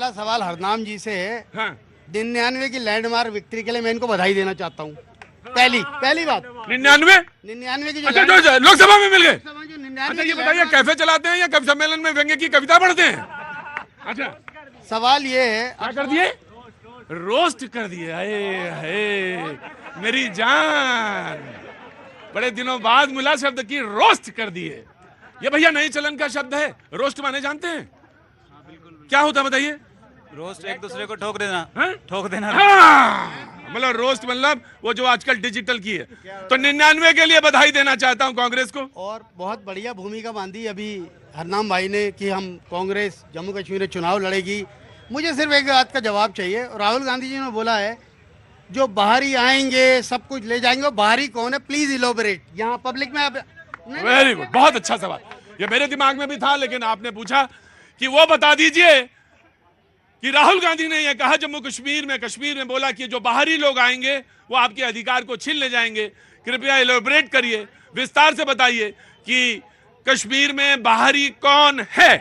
पहला सवाल हरनाम जी से है। हाँ 99 की लैंडमार्क विक्ट्री के लिए मैं इनको बधाई देना चाहता हूँ। पहली बात 99। 99 की अच्छा जो लोकसभा में मिल गए। जो अच्छा 99 ये बताइए कैफे चलाते हैं या कवि सम्मेलन में व्यंग्य की कविता पढ़ते हैं? अच्छा सवाल ये है, क्या कर दिए? रोस्ट कर दिए। अरे है मेरी जान, बड़े दिनों बाद मिला शब्द की रोस्ट कर दिए। ये भैया नए चलन का शब्द है रोस्ट, माने जानते हैं क्या होता है बताइए? रोस्ट एक दूसरे को ठोक देना। हाँ? ठोक देना। हाँ, मतलब रोस्ट मतलब वो जो आजकल डिजिटल की है। तो 99 के लिए बधाई देना चाहता हूं कांग्रेस को। और बहुत बढ़िया भूमिका बांधी अभी हरनाम भाई ने कि हम कांग्रेस जम्मू कश्मीर में चुनाव लड़ेगी। मुझे सिर्फ एक बात का जवाब चाहिए। राहुल गांधी जी ने बोला है जो बाहरी आएंगे सब कुछ ले जाएंगे, वो बाहरी कौन है? प्लीज इलोबरेट यहाँ पब्लिक में। वेरी गुड, बहुत अच्छा सवाल। ये मेरे दिमाग में भी था लेकिन आपने पूछा कि वो बता दीजिए कि राहुल गांधी ने यह कहा जम्मू कश्मीर में बोला कि जो बाहरी लोग आएंगे वो आपके अधिकार को छीन ले जाएंगे। कृपया इलोबरेट करिए, विस्तार से बताइए कि कश्मीर में बाहरी कौन है?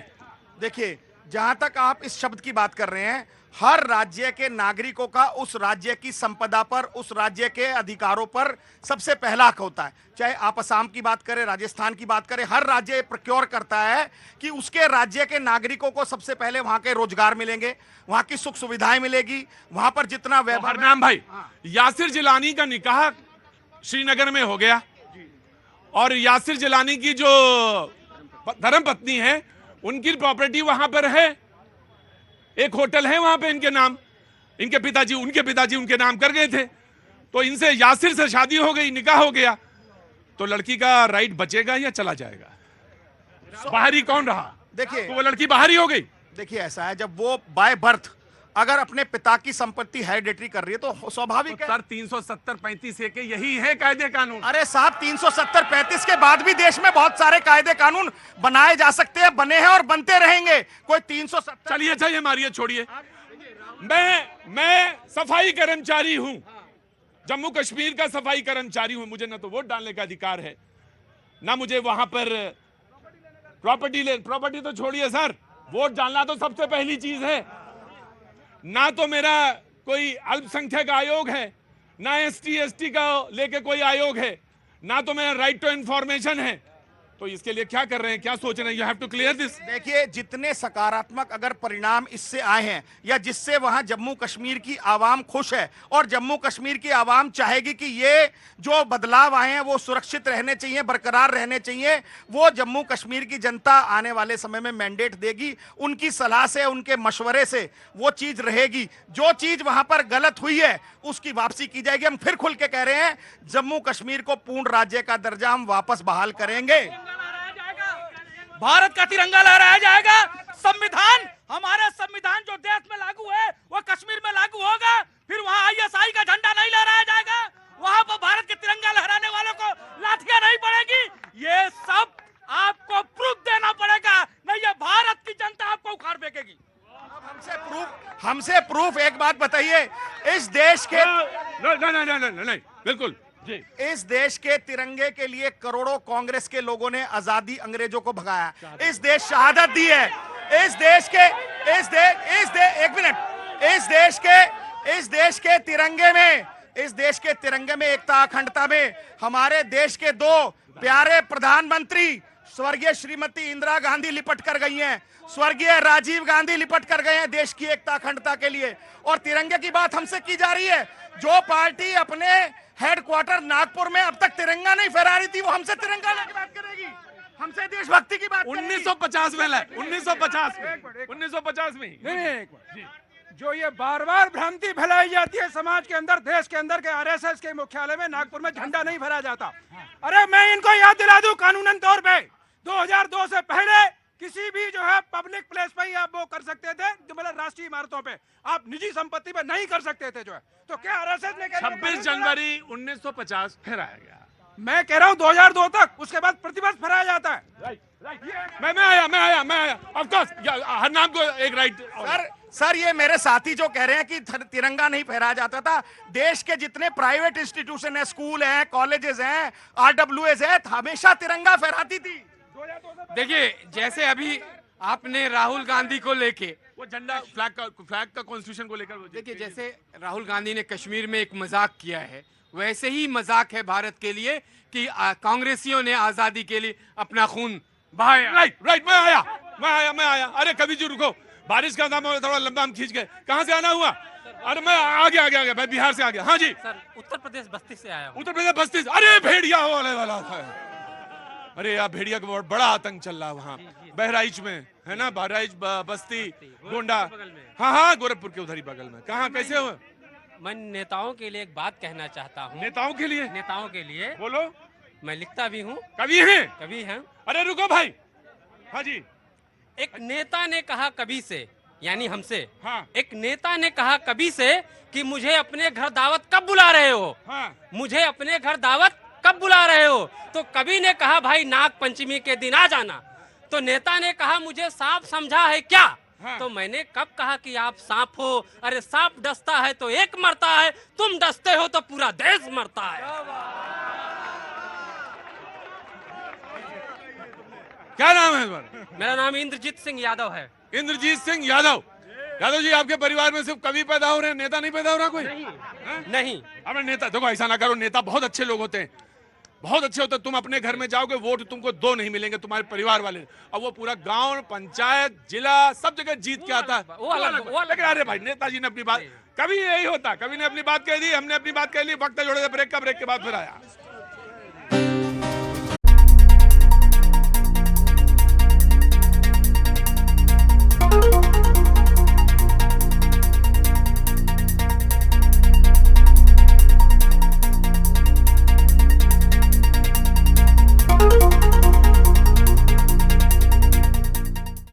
देखिए, जहां तक आप इस शब्द की बात कर रहे हैं, हर राज्य के नागरिकों का उस राज्य की संपदा पर, उस राज्य के अधिकारों पर सबसे पहला हक होता है। चाहे आप असम की बात करें, राजस्थान की बात करें, हर राज्य प्रोक्योर करता है कि उसके राज्य के नागरिकों को सबसे पहले वहां के रोजगार मिलेंगे, वहां की सुख सुविधाएं मिलेगी, वहां पर जितना वैभव। हरनाम भाई, यासिर जिलानी का निकाह श्रीनगर में हो गया और यासिर जिलानी की जो धर्मपत्नी है उनकी प्रॉपर्टी वहां पर है, एक होटल है वहां पे इनके नाम, इनके पिताजी उनके नाम कर गए थे। तो इनसे यासिर से शादी हो गई, निकाह हो गया, तो लड़की का राइट बचेगा या चला जाएगा? बाहरी कौन रहा? देखिए, तो वो लड़की बाहरी हो गई। देखिए ऐसा है, जब वो बाय बर्थ अगर अपने पिता की संपत्ति हेरिडेटरी कर रही है तो स्वाभाविक है। सर 370-35 के यही है कायदे कानून। अरे साहब, 370-35 के बाद भी देश में बहुत सारे कायदे कानून बनाए जा सकते हैं, बने हैं और बनते रहेंगे। कोई 370। चलिए अच्छा ये मारिए छोड़िए। मैं सफाई कर्मचारी हूं, जम्मू कश्मीर का सफाई कर्मचारी हूं। मुझे ना तो वोट डालने का अधिकार है, ना मुझे वहां पर प्रॉपर्टी तो छोड़िए सर, वोट डालना तो सबसे पहली चीज है। ना तो मेरा कोई अल्पसंख्यक आयोग है, ना ST का लेके कोई आयोग है, ना तो मेरा राइट टू इंफॉर्मेशन है। तो इसके लिए क्या कर रहे हैं, क्या सोच रहे हैं? You have to clear this. देखिए, जितने सकारात्मक अगर परिणाम इससे आए हैं या जिससे वहां जम्मू कश्मीर की आवाम खुश है और जम्मू कश्मीर की आवाम चाहेगी कि ये जो बदलाव आए हैं वो सुरक्षित रहने चाहिए, बरकरार रहने चाहिए, वो जम्मू कश्मीर की जनता आने वाले समय में मैंडेट देगी। उनकी सलाह से, उनके मशवरे से वो चीज रहेगी। जो चीज वहां पर गलत हुई है उसकी वापसी की जाएगी। हम फिर खुल के कह रहे हैं, जम्मू कश्मीर को पूर्ण राज्य का दर्जा हम वापस बहाल करेंगे। भारत का तिरंगा लहराया जाएगा। संविधान, हमारा संविधान जो देश में लागू है वो कश्मीर में लागू होगा। फिर वहाँ ISI का झंडा नहीं लहराया जाएगा, वहाँ पर भारत के तिरंगा लहराने वालों को लाठियां नहीं पड़ेगी। ये सब आपको प्रूफ देना पड़ेगा, नहीं ये भारत की जनता आपको उखाड़ फेंकेगी। हमसे प्रूफ एक बात बताइए, इस देश के नहीं बिल्कुल जी, इस देश के तिरंगे के लिए करोड़ों कांग्रेस के लोगों ने आजादी अंग्रेजों को भगाया, इस देश शहादत दी है। इस देश के तिरंगे में एकता अखंडता में हमारे देश के दो प्यारे प्रधानमंत्री स्वर्गीय श्रीमती इंदिरा गांधी लिपट कर गई हैं, स्वर्गीय राजीव गांधी लिपट कर गए हैं देश की एकता अखंडता के लिए। और तिरंगे की बात हमसे की जा रही है। जो पार्टी अपने हेडक्वार्टर नागपुर में अब तक तिरंगा नहीं फहरा रही थी, वो हमसे तिरंगा लेके बात करेगी, हमसे देशभक्ति की बात 1950 में 1950 में जो ये बार बार भ्रांति फैलाई जाती है समाज के अंदर, देश के अंदर के RSS के मुख्यालय में नागपुर में झंडा नहीं फहराया जाता। अरे मैं इनको याद दिला दूं, कानूनन तौर पे 2002 से पहले किसी भी जो है पब्लिक प्लेस पे ही आप वो कर सकते थे, जो मतलब राष्ट्रीय इमारतों पे, आप निजी संपत्ति पे नहीं कर सकते थे जो है। तो क्या RSS ने 26 जनवरी 1950 फहराया गया। मैं कह रहा हूँ 2002 तक, उसके बाद प्रतिवर्ष फहराया जाता है। मैं आया ऑफ कोर्स हरनाम को एक राइट। सर ये मेरे साथी जो कह रहे हैं कि तिरंगा नहीं फहराया जाता था, देश के जितने प्राइवेट इंस्टीट्यूशन है, स्कूल हैं, कॉलेजेस हैं, RWS है, हमेशा तिरंगा फहराती थी। देखिए, जैसे अभी आपने राहुल गांधी को लेके, वो झंडा फ्लैग का कॉन्स्टिट्यूशन को लेकर देखिए जैसे राहुल गांधी ने कश्मीर में एक मजाक किया है, वैसे ही मजाक है भारत के लिए कि कांग्रेसियों ने आजादी के लिए अपना खून बहाया। राइट मैं आया। अरे कवि जी रुको, बारिश का नाम थोड़ा लंबा हम खींच गए। कहाँ से आना हुआ? अरे मैं आ गया मैं बिहार से आ गया। हाँ जी सर, उत्तर प्रदेश बस्ती से आया हूँ। उत्तर प्रदेश बस्ती। अरे भेड़िया होने वाला था। अरे यार भेड़िया का बहुत बड़ा आतंक चल रहा है वहाँ बहराइच में, है ना? बहराइच बस्ती गोंडा, हाँ गोरखपुर के उधर ही बगल में। कहाँ कैसे हो? मैं नेताओं के लिए एक बात कहना चाहता हूँ। नेताओं के लिए? नेताओं के लिए बोलो। मैं लिखता भी हूँ, कवि हैं? कवि हैं। अरे रुको भाई। हाँ जी। एक नेता ने कहा कवि से, यानी हमसे, हाँ। एक नेता ने कहा कवि से कि मुझे अपने घर दावत कब बुला रहे हो? हाँ। मुझे अपने घर दावत कब बुला रहे हो? तो कवि ने कहा भाई नाग पंचमी के दिन आ जाना। तो नेता ने कहा मुझे सांप समझा है क्या? हाँ। तो मैंने कब कहा कि आप सांप हो? अरे सांप डसता है तो एक मरता है, तुम डसते हो तो पूरा देश मरता है। क्या नाम है तुम्हारा? मेरा नाम इंद्रजीत सिंह यादव है। इंद्रजीत सिंह यादव। यादव जी आपके परिवार में सिर्फ कवि पैदा हो रहे हैं, नेता नहीं पैदा हो रहा कोई? नहीं, अब नेता देखो ऐसा ना करो, नेता बहुत अच्छे लोग होते हैं, बहुत अच्छे होते हैं। तुम अपने घर में जाओगे वोट तुमको 2 नहीं मिलेंगे, तुम्हारे परिवार वाले। अब वो पूरा गांव, पंचायत, जिला सब जगह जीत के आता है, वो अलग। लेकिन अरे भाई नेताजी ने अपनी बात, कभी यही होता, कभी ने अपनी बात कह दी, हमने अपनी बात कह ली, वक्त जोड़े ब्रेक के बाद फिर आया।